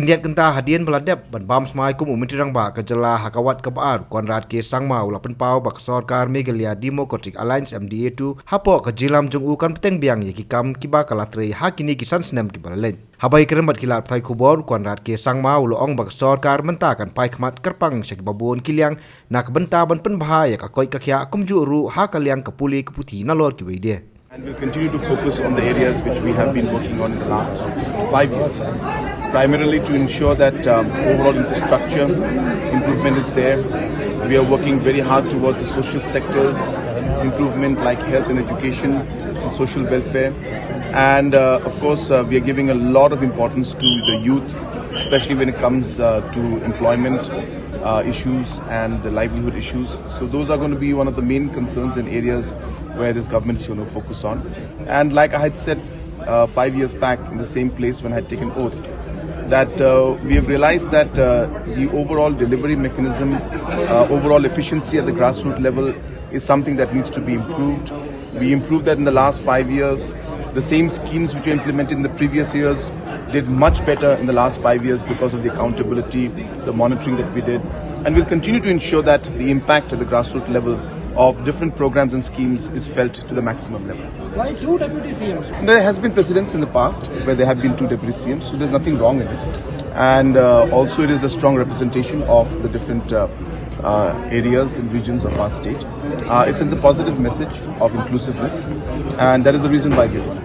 kendiat kenta hadian beladap ban bam smai kum umenti rangba kejala hakawat kebar konrad ke sangmau lapen pau bak sorkar Meghalaya Democratic Alliance MDA II hapo kejilam jung ukan peteng biang ye kikam kiba kalatre hakini kisan senam kibalalen habai kerembat kilat phai kubor konrad ke sangmau loong bak sorkar mentakan phai khmat kyrpang sek babon kiliang nak benta ban pen bahaya ka koit ka khiah kumju ru ha kaliang ke pule ke puthi nalor ki weide. And we'll continue to focus on the areas which we have been working on in the last 5 years, primarily to ensure that overall infrastructure improvement is there. We are working very hard towards the social sectors improvement like health and education and social welfare. And of course, we are giving a lot of importance to the youth, especially when it comes to employment issues and the livelihood issues. So those are going to be one of the main concerns and areas where this government is going to focus on. And like I had said 5 years back in the same place when I had taken oath, that we have realized that the overall delivery mechanism, overall efficiency at the grassroots level is something that needs to be improved. We improved that in the last 5 years. The same schemes which were implemented in the previous years did much better in the last 5 years because of the accountability, the monitoring that we did. And we'll continue to ensure that the impact at the grassroots level of different programs and schemes is felt to the maximum level. Why two deputy CMs? There has been precedents in the past where there have been two deputy CMs, so there's nothing wrong in it. And also it is a strong representation of the different areas and regions of our state. It sends a positive message of inclusiveness, and that is the reason why we are doing it.